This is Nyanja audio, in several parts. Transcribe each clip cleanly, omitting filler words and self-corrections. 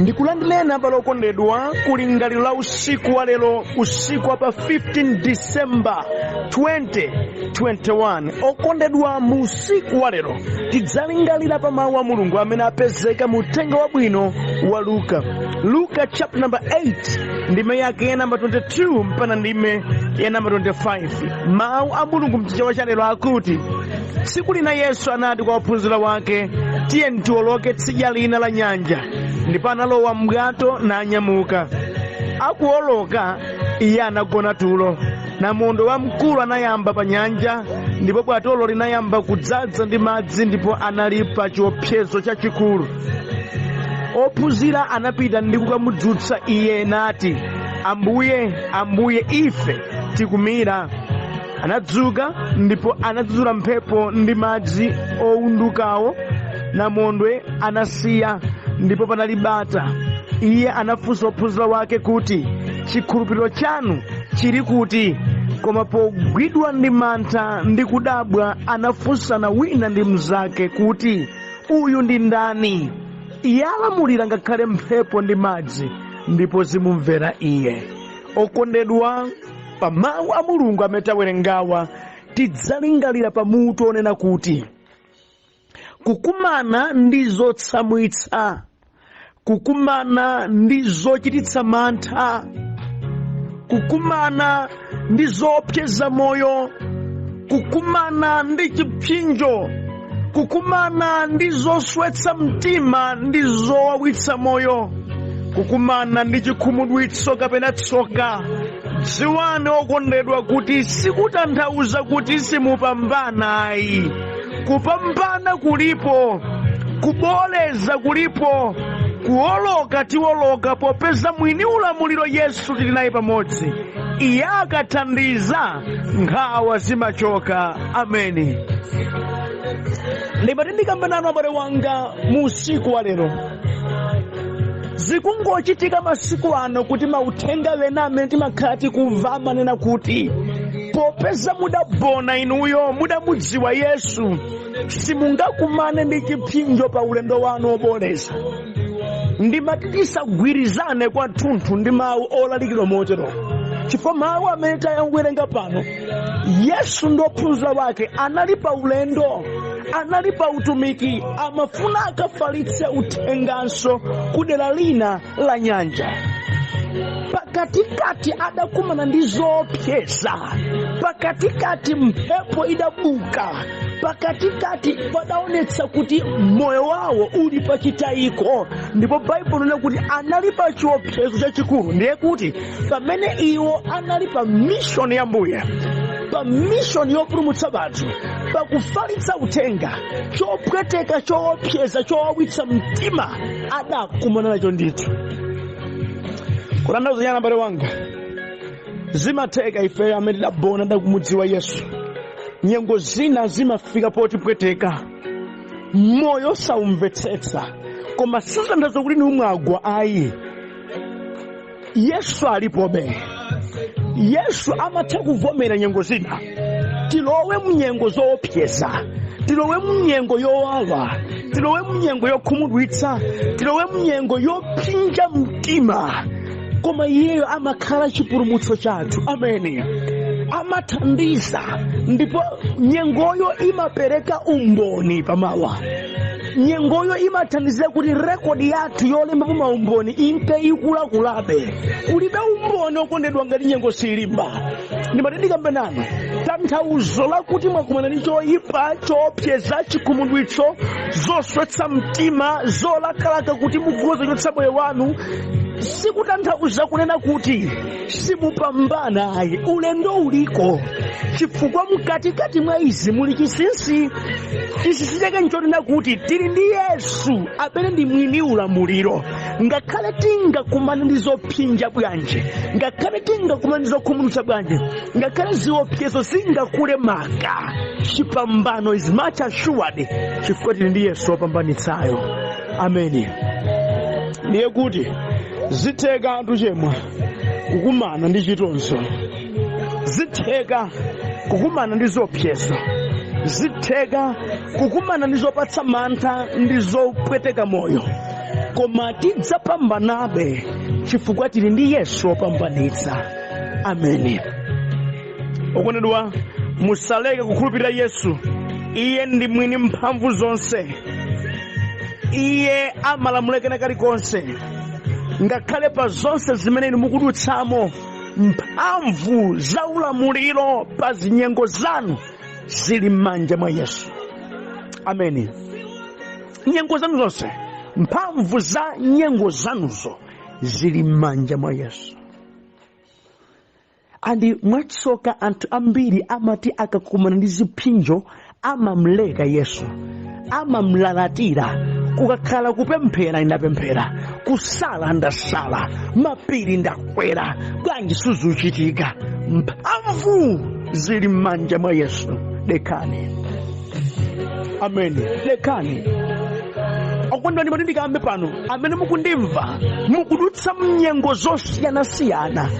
Ndikulandilena balokondedwa kulingaliro la usiku wa lero, usiku pa 15 December 2021. Okondedwa mu usiku wa lero tidzalingalira pa mawu a Mulungu amene apezeka mu uthenga wabwino wa Luka chapter number 8 ndime yake ya number 22 mpaka ndime ya number 25. Mawu a Mulungu mchichewa cha lero akuti, tsiku lina Yesu anati kwa ophunzira wake, tiyeni tiwoloke tsidya lina la nyanja. Ndipo analowa m'bwato nanyamuka. Akuwoloka iye anagona tulo. Namondwe wamkulu anayamba pa nyanja, ndipo bwatolo linayamba kudzaza ndi madzi, ndipo anali pa chiopsezo chachikulu. Ophunzira anapita ndi kukamudzutsa iye nati, Ambuye, ife tikumira. Anadzuka ndipo anadzudzula mphepo ndi madzi owundukawo, namondwe anasiya, ndipo panali bata. Iye anafunsa ophunzira wake kuti, chikhulupiriro chanu chili kuti? Koma pogwidwa ndi mantha ndi kudabwa anafunsana wina ndi mnzake kuti, uyu ndi ndani? Iye alamulira ngakhale mphepo ndi madzi, ndipo zimumvera iye. Okondedwa, pa mawu a Mulungu amene tawerengawa tidzalingalira pa mutu onena kuti kukumana ndi zotsamwitsa, kukumana ndi zochititsa mantha, kukumana ndi zopseza moyo, kukumana ndi chipsinjo, kukumana ndi zoswetsa mtima ndi zowawitsa moyo, kukumana ndi chikhumudwitso kapena tsoka. Dziwani okondedwa kuti sikutanthauza kuti simupambana ayi. Kupambana kulipo, kuboleza kulipo, kuwoloka tiwoloka popeza mwini ulamuliro Yesu tili naye pamodzi. Iye akathandiza nkhawa zimachoka. Ameni. Ndimati ndikambanano abale wanga mu usiku wa lero. Zikungochitika masiku ano kuti mauthenga wena amene timakhala tikumva manena kuti popeza mudabona inuyo mudamudziwa Yesu, simungakumane ndi chipsinjo pa ulendo wanu oboleza. Ndimati tisagwirizane kwathunthu ndi mawu olalikidwa motero, chifukwa mawu amene tawerenga pano, Yesu ndi ophunzira wake anali pa ulendo, anali pa utumiki, amafuna akafalitse uthenganso kudera lina la nyanja. Pakatikati adakumana ndi zoopseza, pakatikati mphepo idabuka, pakatikati padaonetsa kuti moyo wawo uli pa chitayiko. Ndipo Baibulo linena kuti anali pa chiopsezo chachikulu. Ndiye kuti pamene iwo anali pa mission ya Mbuye, pa mission yopulumutsa anthu, pa kufalitsa uthenga, chopweteka, choopseza, chowawitsa mtima, adakumana nacho ndithu. Kutanthauza nyana mbale wanga, zimatheka ife amene tidabona ndakumudziwa Yesu, nyengo zina zimafika potipweteka, moyo saumvetsetsa, koma sitanthauza kuti numwagwa ayi. Yesu alipobe. Yesu amatha kuvomera nyengo zina. Tilowe munyengo zoopseza, tilowe munyengo yowawa, tilowe munyengo yokhumudwitsa, tilowe munyengo yopsinja mtima, koma iyeyo amakhala chipulumutso chathu. Ameni. Amathandiza, ndipo nyengoyo imapereka umboni pamawa. Nyengoyo imathandizira kuti rekodi yathu yolemba pa maumboni impe ikulabe. Kulibe umboni okondedwa ngati nyengo silimba. Ndimati ndikambenano, tanthauzo lakuti mwakumana ndi choyipa, choopseza, chikhumudwitso, zoswetsa mtima, zolakalaka kuti mugoza chotsa moyo wanu, sikutanthauza kunena kuti simupambana ayi. Ulendo uliko, chifukwa mkatikati mwa izi muli chinsinsi. Chinsinsi chake nchonena kuti tili ndi Yesu amene ndi mwini ulamuliro. Ngakhale tingakumane ndi zopsinja bwanji, ngakhale tingakumane ndi zokhumudwitsa bwanji, ngakhale ziopsezo zingakulemaka, chipambano is much assured, chifukwa tili ndi Yesu wopambanitsayo. Ameni. Ndiye kuti zitheka anthu chemwa kukumana ndi chitonzo, zitheka kukumana ndi zopsezo, zitheka kukumana ndi zopatsa mantha ndi zopweteka moyo, koma tidzapambanabe chifukwa tili ndi Yesu wopambanitsa. Ameni. Okondedwa, musaleke kukhulupirira Yesu. Iye ndi mwini mphamvu zonse. Iye amalamula kena kalikonse. Ngakhale pa zonse zimene inu mukudutsamo, mphamvu za ulamuliro pa zinyengo zanu zili m'manja mwa Yesu. Ameni. Nyengo zanu zonse, mphamvu za nyengo zanuzo zili m'manja mwa Yesu. Andi mwatsoka anthu ambiri amati akakumana ndi ziphinjo amamleka Yesu, amamlalatira. Kukakhala kupemphera ndapemphera, kusala ndasala, mapiri ndakwera, bwanji suzuchitika. Mphamvu zili m'manja mwa Yesu. Lekani. Ameni. Lekani. Okondwa ndi matindi kambe pano amene mukundimva mukudutsa mnyengo zosiyanasiyana.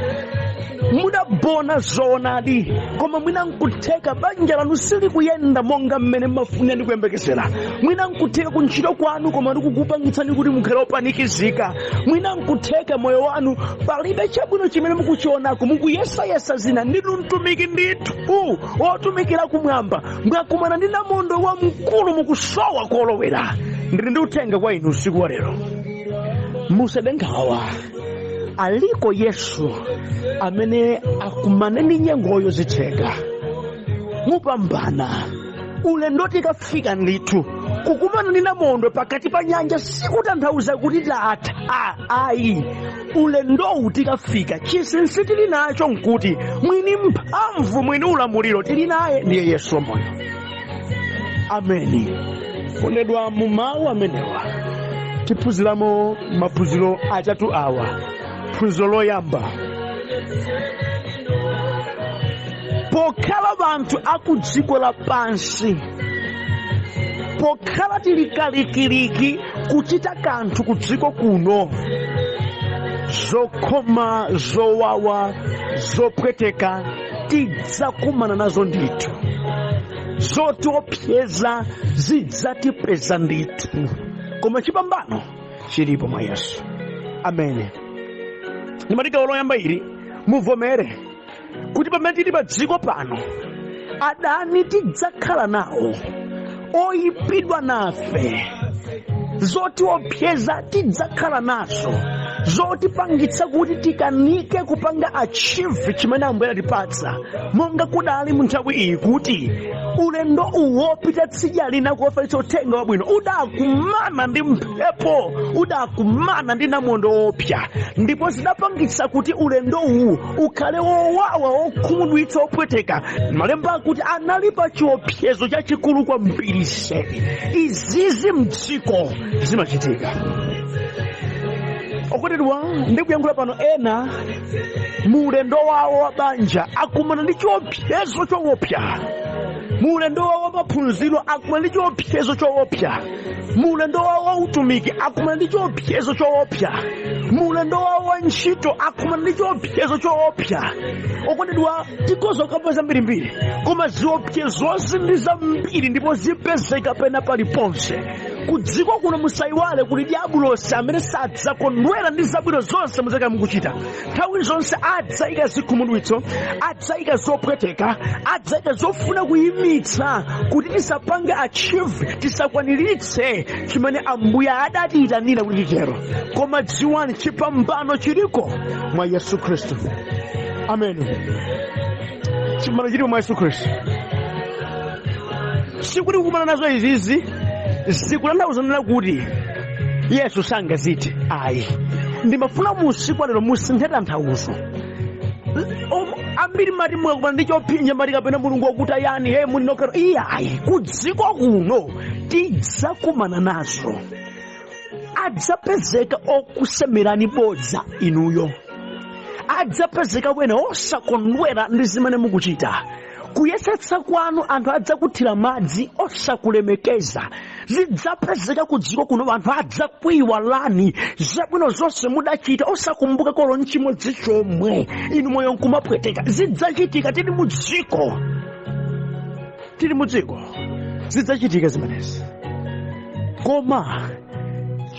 Mudabona zoonadi, koma mwina nkutheka banja lanu sili kuyenda monga mmene mafuna ndi kuyembekezera. Mwina nkutheka kuntchito kwanu koma ndikukupangitsani kuti mukhale opanikizika. Mwina nkutheka moyo wanu palibe chabwino chimene mukuchionako, mukuyesayesa zina. Ndinu mtumiki ndithu wotumikira kumwamba, mwakumana ndi namondwe wamkulu mukusowa kolowera. Ndili ndi uthenga kwa inu usiku wa lero. Musadandaule. Aliko Yesu amene akumana ndi nyengoyo zitheka. Mupambana. Ulendo tikafika ndithu. Kukumana ndi namondwe pakati pa nyanja sikutanthauza kuti tatha. Ayi. Ulendo tikafika, chinsinsi tili nacho nkuti mwini mphamvu, mwini ulamuliro tili naye ndiye Yesu wamoyo. Ameni. Kondedwa, mu mawu amenewa tiphunziramo maphunziro atatu awa. Phunziro loyamba, pokhala banthu akudziko lapansi, pokhala tili kalikiliki kuchita kanthu kudziko kuno, zokhoma, zowawa, zopweteka tidzakumana nazo ndithu. Zotiopseza zidzatipeza ndithu, koma chipambano chilipo mwa Yesu. Ameni. Ndimatika loyamba ili muvomere kuti pamene tili pa dziko pano, adani tidzakhala nawo, oyipidwa nafe, zotiopseza tidzakhala nazo, zotipangitsa kuti tikanike kupanga achieve chimene Ambuye atipatsa. Monga kudali mu nthawi iyi kuti ulendo uwopita tsidya lina kuwafalitsa uthenga wabwino, udakumana ndi mphepo, udakumana ndi namondwe wopsa, ndipo zidapangitsa kuti ulendo uwu ukhale wowawa, wokhumudwitsa, wopweteka. Malemba akuti anali pa chiopsezo chachikulu kwambiri. Izizi mdziko zimachitika. Okondedwa, ndikuyankhula pano ena mulendo wawo wa banja akumana ndi chiopsezo choopsa. Mulendo wawo wa maphunziro akumana ndi chiopsezo choopsa. Mulendo wawo wa utumiki akumana ndi chiopsezo choopsa. Mulendo wawo wa ntchito akumana ndi chiopsezo choopsa. Okondedwa, tikoza kukamba zambirimbiri, koma ziopsezozi ndi zambiri ndipo zipezeka pena paliponse. Kudziko kuno musayiwale kuti diabulosi amene sadzakondwera ndi zabwino zonse muzaka mukuchita. Nthawi zonse adzayika zikhumudwitso, adzayika zopweteka, adzayika zofuna kuyimitsa kuti tisapange achieve, tisakwaniritse chimene Ambuye adatiyitanira kuti tichero. Koma dziwani chipambano chiliko mwa Yesu Khristu. Amen. Chipambano chiliko mwa Yesu Khristu. Sikuti kukumana nazo izizi zikutanthauza kuti Yesu sangaziti. Ayi. Ndimafuna musiku lero musinthe tanthauzo. Ambiri mati mwakumana ndi chopinja mati kapena Mulungu wakuti yani muli nokero. Ayi. Kudziko kuno tidzakumana nazo. Adzapezeka okusemerani bodza inuyo. Adzapezeka wena osakondwera ndi zimene mukuchita. Kuyesetsa kwanu anthu adzakuthira madzi osakulemekeza. Zidzapezeka kudziko kuno anthu adzakwiyiwalani zabwino zonse mudachita, osakumbuka kolo nchimodzi chomwe, inu moyo nkumapweteka. Zidzachitika tili mudziko. Tili mudziko. Zidzachitika zimenezi. Koma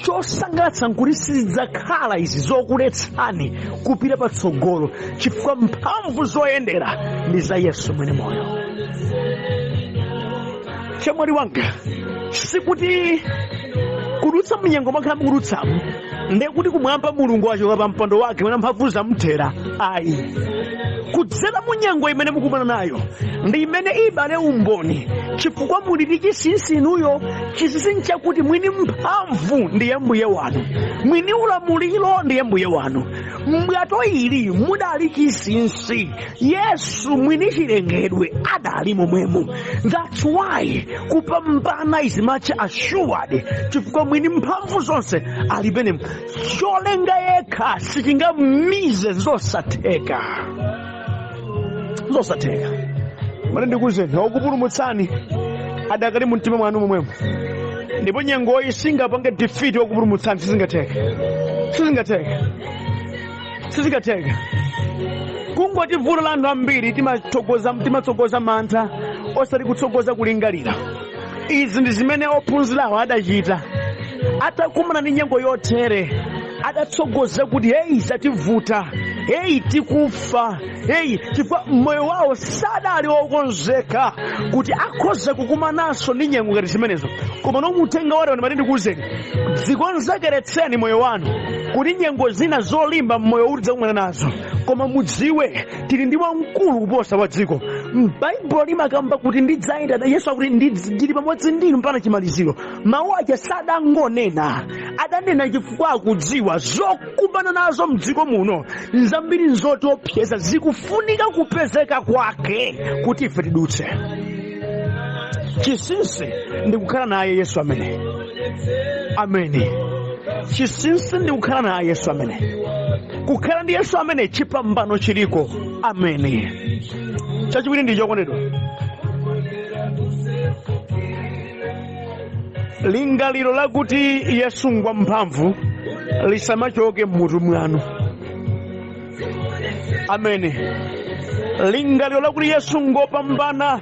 chosangalatsa nkuti sizidzakhala izi zokuletsani kupita patsogolo, chifukwa mphamvu zoyendera ndi za Yesu mwini moyo. Chamwali wanga, sikuti kudutsa mnyengo makhala mukudutsamu ndekuti kumwamba Mulungu wachoka pa mpando wake wena mphamvu zamthera. Ayi, kudzera munyengo imene mukumana nayo ndi imene ibale umboni, chifukwa muli ndi chinsinsi inuyo. Chinsinsi nchakuti mwini mphamvu ndiye mbuye wanu, mwini ulamuliro ndiye mbuye wanu. Mbwato ili mudali chinsinsi, Yesu mwini chilengedwe adali momwemo. That's why kupambana is much assured, chifukwa mwini mphamvu zonse ali penemo. Cholenga yekha sichingamize zosatheka. Mane ndikuzeni wakupulumutsani adakali mu mtima mwanu momwemo, ndipo nyengo isingapange defeat wakupulumutsani. Sizingatheka. Kungoti vuto la anthu ambiri timatsogoza mantha osati kutsogoza kulingalira. Izi ndi zimene ophunzirawo adachita. Atakumana ndi nyengo yotere adatsogoza kuti heyi zativuta, heyi tikufa, heyi chifukwa moyo wawo sadali wokonzeka kuti akhoza kukumananso ndi nyengo ngati zimenezo. Koma nomuthenga wale wani matindi kuuzeni, dzikonzekeretseni moyo wanu kuti nyengo zina zolimba mmoyo udzakumana nazo. Koma mudziwe tili ndi wamkulu kuposa wa dziko. M'Baibulo limakamba kuti ndidzayenda, Yesu akuti ndili pamodzi ndinu mpaka chimaliziro. Mawu ake sadangonena, adanena chifukwa akudziwa zokumbana nazo mdziko muno nzambiri nzotopseza zikufunika kupezeka kwake kuti ife tidutse. Chinsinsi ndi kukhala naye Yesu amene. Ameni. Chinsinsi ndi kukhala naye Yesu amene. Kukhala ndi Yesu amene chipambano chiliko. Ameni. Chachiwiri ndi chokondedwa, lingaliro lakuti Yesu ngwa mphamvu lisamachoke m'mutu mwanu. Ameni. Lingaliro lakuti Yesu ngopambana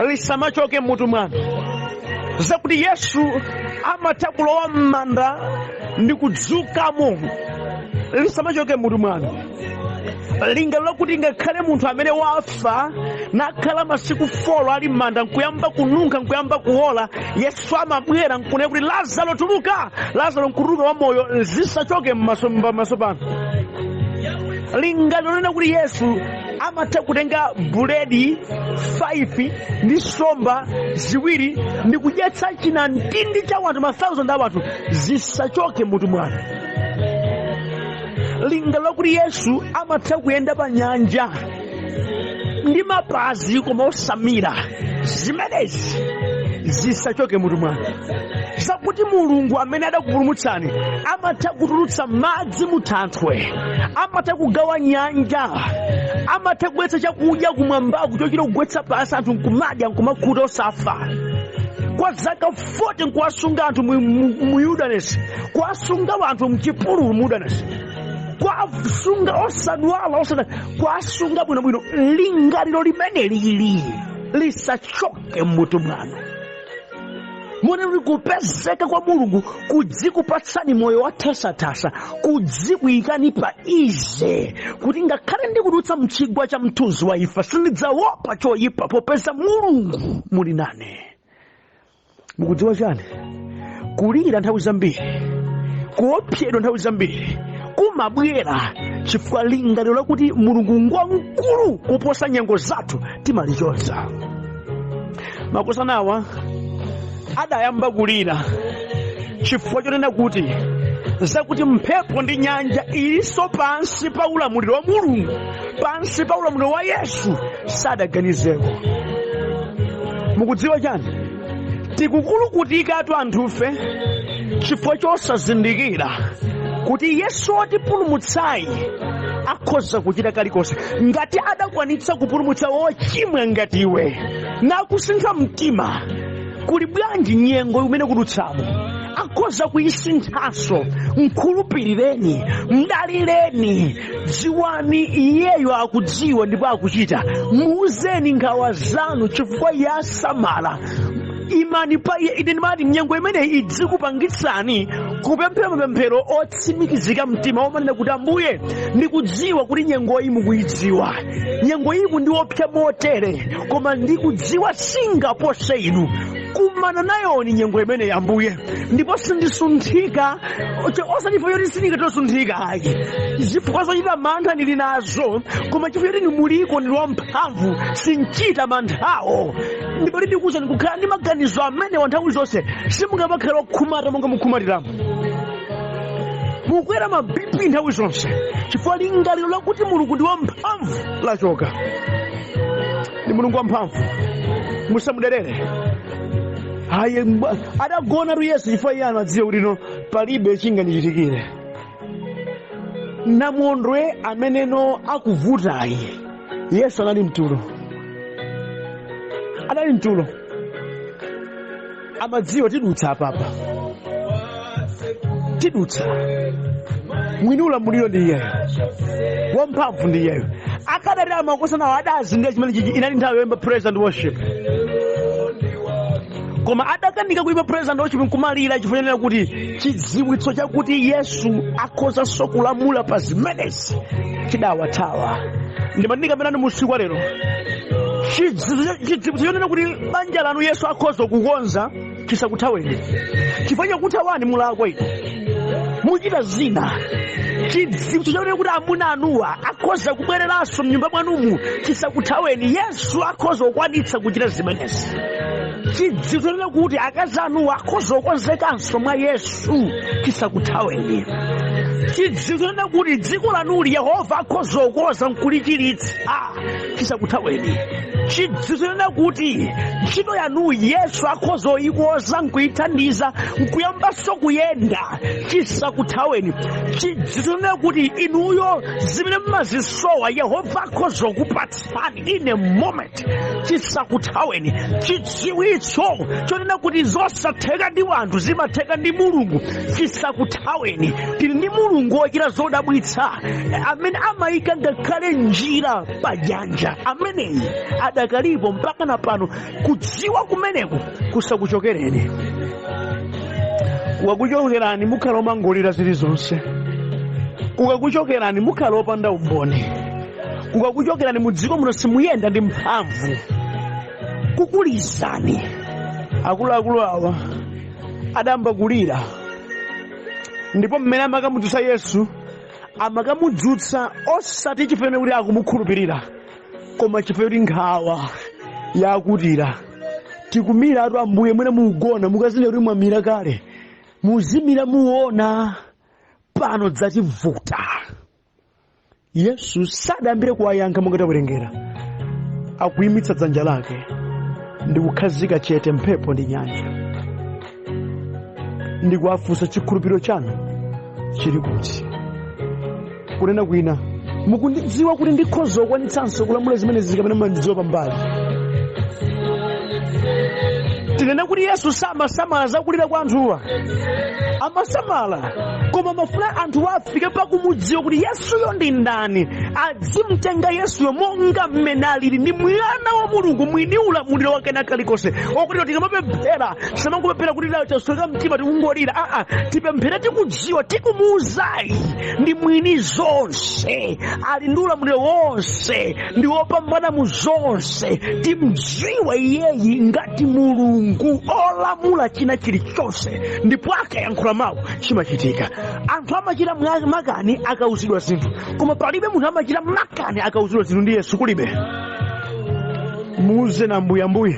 lisamachoke m'mutu mwanu. Zakuti Yesu amatha kulowa m'manda ndi kudzukamo lisamachoke m'mutu mwanu. Lingaliro lakuti ngakhale munthu amene wafa nakhala masiku 4 ali m'manda, nkuyamba kununkha, nkuyamba kuhola, Yesu amabwera nkunena kuti Lazaro tuluka, Lazaro nkutuluka wa moyo, zisachoke m'maso pano. Lingaliro lina kuti Yesu amatha kutenga buledi 5 ndi nsomba 2 ndi kudyetsa china ndindi cha wanthu 1000 a wanthu, zisachoke m'mutu mwanu. Lingaliro kuti Yesu amatha kuyenda pa nyanja ndi mapazi koma osamira, zimenezi zisachoke m'mutu mwanu. Zakuti Mulungu amene adakupulumutsani amatha kutulutsa madzi mu thanthwe, amatha kugawa nyanja, amatha kugwetsa chakudya kumwambaku chochita kugwetsa pansi anthu nkumadya nkumakhuta osafa. Kwa zaka 40 nkuwasunga anthu mu Yudanesi, kuwasunga anthu mchipululu mu Yudanesi, kwasunga osadwala, kwasunga bwinobwino. Lingaliro limene lili lisachoke m'mutu mwanu. Mune kupezeka kwa Mulungu kudzikupatsani moyo wa thasatasa, kudzikuyikani pa ize kuti ngakhale ndikudutsa mchigwa cha mthunzi wa imfa sindidzaopa choyipa popeza Mulungu muli nane. Mukudziwa chani? Kulira nthawi zambiri, kuopsedwa nthawi zambiri kumabwera chifukwa lingaliro lakuti Mulungu ngwamkulu kuposa nyengo zathu timalichoza. Makosanawa adayamba kulira chifukwa chonena kuti zakuti mphepo ndi nyanja ilinso pansi pa ulamuliro wa Mulungu, pansi pa ulamuliro wa Yesu, sadaganizeko. Mukudziwa chani? Tikukulukutikatu anthufe chifukwa chosazindikira kuti Yesu watipulumutsayi akhoza kuchita kalikonse. Ngati adakwanitsa kupulumutsa wochimwa ngati iwe nakusintha mtima, kuli bwanji nyengo imene kudutsamo akhoza kuyisinthanso. Mkhulupirireni, mdalireni, dziwani iyeyo akudziwa ndipo akuchita. Muuzeni nkhawa zanu chifukwa yasamala. imani pa iye. Ine ndimati nyengo imeneyi idzikupangitsani kupemphera mapemphero otsimikizika mtima omanena kuti Ambuye ndikudziwa kuti nyengo iyi mukuyidziwa, nyengo iyi kundiopsa motere, koma ndikudziwa singapose inu kumana nayoni nyengo imeneyi Ambuye, ndipo sindisunthika. Osachifukwa choti sindingasunthika ayi, zifukwa zochita mantha ndili nazo, koma chifukwa choti muliko ndili wamphamvu sinchita manthawo. Ndipo ndikuwuzani kukhala ndi maganizo amenewa nthawi zonse simungamakhala okhumata monga mukhumatiramo. Mukwera mabipi nthawi zonse chifukwa lingaliro lakuti Mulungu ndi wamphamvu lachoka. Ndi Mulungu wamphamvu, musamuderere. Ayi adagona tu Yesu chifukwa iye anadziwa kuti no palibe chingandichitikire. Namondwe ameneno akuvutayi Yesu anali mtulo, anali mtulo, amadziwa tidutsa apapa, tidutsa. Mwini ulamuliro ndi iyeyo, wamphamvu ndi iyeyo. Akadati amakosa nawo adazinga chimene chichi inali nthawi yoyimba praise and worship, koma adakanika kuimba praise and worship nkumalira chifukwa kuti chidziwitso chakuti Yesu akhozanso kulamula pa zimenezi chidawathawa. Ndimanika pena ndi musiku lero chidziwitso chonena kuti banja lanu Yesu akhoza kukonza chisakuthaweni chifukwa chakuthawani mulakwa inu muchita zina. Chidziwitso chonena kuti amuna anuwa akhoza kubwereranso mnyumba mwanumu chisakuthaweni. Yesu akhoza kukwanitsa kuchita zimenezi. Chidziwitso chonena kuti akazi anuwa akhoza kukonzekanso mwa Yesu chisakuthaweni. Chidziwitso chonena kuti dziko lanuli Yehova akhoza kukonza nkulichiritsa chisakuthaweni. Chidziwitso chonena kuti ntchito yanuyi Yesu akhoza kuyikoza nkuyithandiza nkuyambanso kuyenda chisakuthaweni. Chidziwitso chonena kuti inuyo zimene mmazisowa Yehova akhoza kukupatsani in a moment chisakuthaweni. Chidziwitso chonena kuti zosatheka ndi wanthu zimatheka ndi Mulungu chisakuthaweni. Tili ndi Mulungu wochita zodabwitsa amene amayika ngakhale njira pa nyanja. Ameneyi adakalipo mpaka na pano. Kudziwa kumeneku kusakuchokereni. Kukakuchokerani mukhala omangolira zilizonse, kukakuchokerani mukhala opanda umboni, kukakuchokerani mudziko muno simuyenda ndi mphamvu, kukulizani. Akuluakulu awa adamba kulira, ndipo mmene amakamudzutsa Yesu amakamudzutsa osati chifukwa kuti akumukhulupirira, koma chifukwa kuti nkhawa yakutira. Tikumira atu Ambuye mwene mugona mukazile kuti mwamira kale, muzimira muona pano dzativuta. Yesu sadambire kuwayankha monga tawerengera, akuyimitsa dzanja lake ndi kukhazika chete mphepo ndi nyanja, ndi kuwafunsa chikhulupiriro chanu chili kuti. Kunena kwina, mukundidziwa kuti ndikhoza kukwanitsanso kulamula zimene zikamene mmandidziwa pambali. Tinene kuti Yesu samasamala zakulira kwa anthuwa, amasamala, koma mafuna anthu afike pakumudziwa kuti Yesuyo ndi ndani, adzimtenga Yesuyo monga mmene alili ndi mwana wa Mulungu mwini ulamuliro wake na kalikonse. Okuti tikamapemphera samangopemphera kuti lawo chasoka mtima tikungolira, tipemphera tikudziwa, tikumuuzayi ndi mwini zonse, ali ndi ulamuliro wonse, ndi wopambana mu zonse. Timdziwa iyeyi ngati Mulungu olamula china chilichonse, ndipo akayankhula mawu chimachitika. Anthu amachita makani akauzidwa zinthu, koma palibe munthu amachita makani akauzidwa zinthu ndi Yesu. Kulibe. Muuze na Ambuye, Ambuye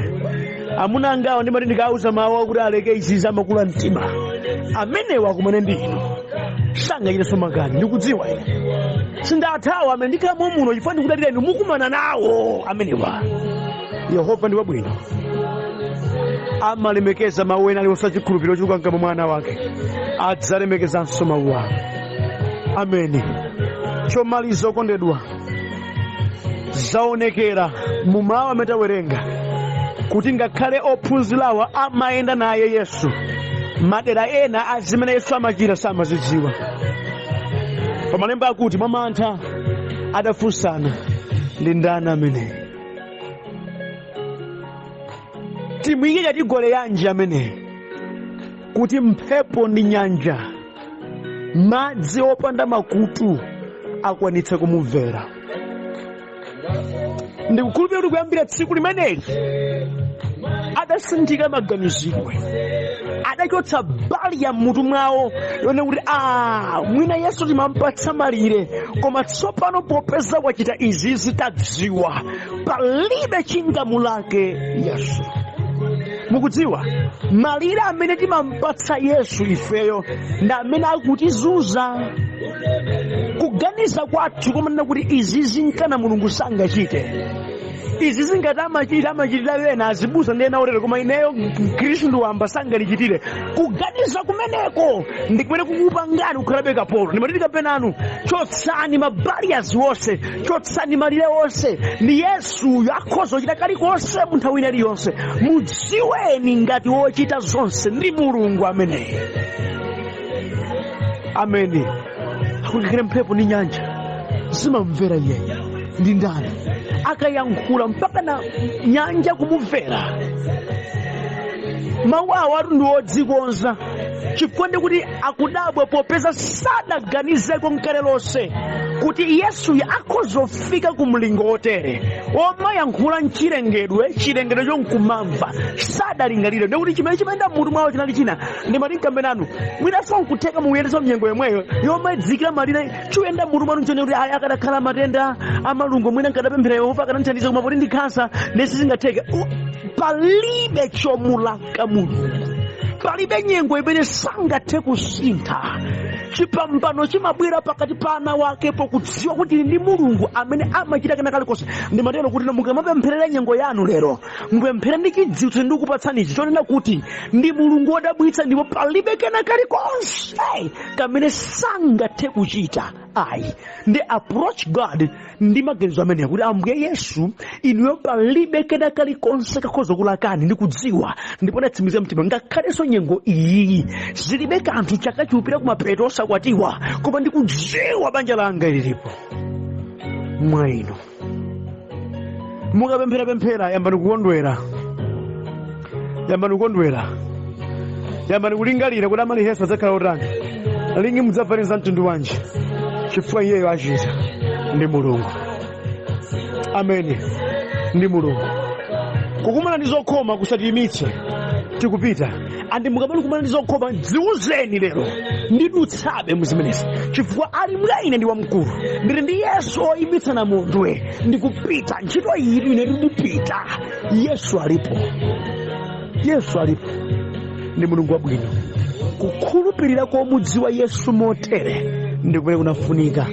amuna angawo ndimati ndikauza mawu akuti aleke izizi amakula mtima, amenewa akumane ndi inu sangachiteso makani. Ndikudziwa ine sindathawa amene ndikamo muno chifukwa ndikudalira inu mukumana nawo amenewa. Yehova ndi wabwino, amalemekeza mawu ena aliwonse achikhulupiriro choluka mkamwa mwana wake, adzalemekezanso mawu awo. Ameni. Chomaliza okondedwa, zaonekera mu mawu amene tawerenga kuti ngakhale ophunzirawa amayenda naye Yesu, madera ena azimene Yesu amachita samazidziwa. Pamalemba akuti mwa mantha adafunsana, ndi ndani amene? timuyike kategori yanji amene kuti mphepo ndi nyanja, madzi opanda makutu akwanitse kumumvera. Ndikukhulupirira kuti kuyambira tsiku limeneli adasinthika maganizidwe, adachotsa bali ya mmutu mwawo yone kuti mwina Yesu timampatsa malire, koma tsopano popeza wachita izizi tadziwa palibe chingamulake Yesu. Mukudziwa malire amene timampatsa Yesu ifeyo ndi amene akutizunza. Kuganiza kwathu kumanena kuti izizi nkana Mulungu sangachite, izizi ngati amachitira wena azibusa ndi ena otero, koma ineyo Khristu wamba sangalichitire. Kuganiza kumeneko ndi kumene kukupangani kukhalabe kapolo. Ndimati kapenanu, chotsani mabariyazi wonse, chotsani malire onse. Ndi Yesuyo akhoza kuchita kalikonse mu nthawi iliyonse. Mudziweni ngati wochita zonse ndi Mulungu ameneyi. Ameni. Akukikire mphepo ndi nyanja zimamvera Iye. Ndi ndani akayankhula mpaka na nyanja kumumvera? Mawu awo atu ndi odzikonza, chifukwa ndi kuti akudabwa popeza sadaganizeko nkale lonse kuti Yesuyo akhozofika ku mlingo otere omayankhula mchilengedwe, chilengedwe chonkumamva sadalingalire. Ndi kuti chimene chimayenda mmutu mwawo chinali china. Ndimati nkambenanu mwinaso nkutheka muyendesa mnyengo yomweyo yomadzikira malire choyenda mmutu mwanu nchone kuti aya akadakhala matenda amalungo, mwina nkadapemphera Yehova akanandithandiza, koma poti ndi khansa nesi zingatheke. Palibe chomulaka Mulungu, palibe nyengo imene sangathe kusintha. Chipambano chimabwera pakati pa ana wake pokudziwa kuti ndi Mulungu amene amachita kena kalikonse. Ndimatero kuti mukamapempherera nyengo yanu lero, mupemphere ndi chidziwitso ndikupatsani ichi chonena kuti ndi Mulungu wodabwitsa, ndipo palibe kena kalikonse kamene sangathe kuchita. Ndi approach God ndi maganizo amene kuti Ambuye Yesu, inuyo palibe kena kalikonse kakhoza kulakani ndi kudziwa, ndipo ndatsimiza mtima ngakhalenso nyengo iyi zilibe kanthu chakachiupira kumapeto osakwatiwa, koma ndikudziwa banja langa lilipo mwa inu. Mukapemphera yambani kukondwera, yambani kukondwera, yambani kulingalira kuti amali Yesu adzakhala otani, lingi mudzapaniza mtundu wanji, chifukwa Iyeyo achita ndi Mulungu. Ameni. Ndi Mulungu. Kukumana ndi zokhoma kusatiyimitse tikupita. Andi mukamani kumana ndi zokhoma dziuzeni lero ndidutsabe muzimenezi, chifukwa ali mwa ine ndi wamkulu, ndili ndi Yesu oyimitsa na mundwe, ndikupita ntchito iyi ine ndikupita. Yesu alipo, Yesu alipo. Ndi Mulungu wabwino. Kukhulupirira komudziwa Yesu motere ndikumene kunafunika.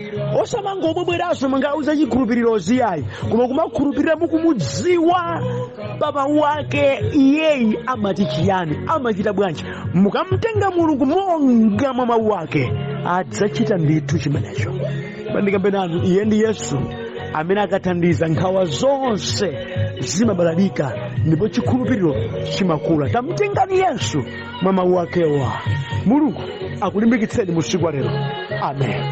Osamangobweraso mangauza chikhulupiriro ziyayi, koma kumakhulupirira mukumudziwa Baba wake Iyeyi amati chiyani, amachita bwanji. Mukamtenga Mulungu monga mwa mawu ake adzachita ndithu chimenecho. Bandikambenanu, Iye ndi Yesu amene akathandiza nkhawa zonse zimabalalika, ndipo chikhulupiriro chimakula. Tamtengani Yesu mwa mawu akewa. Mulungu akulimbikitseni musiku wa lero. Amen.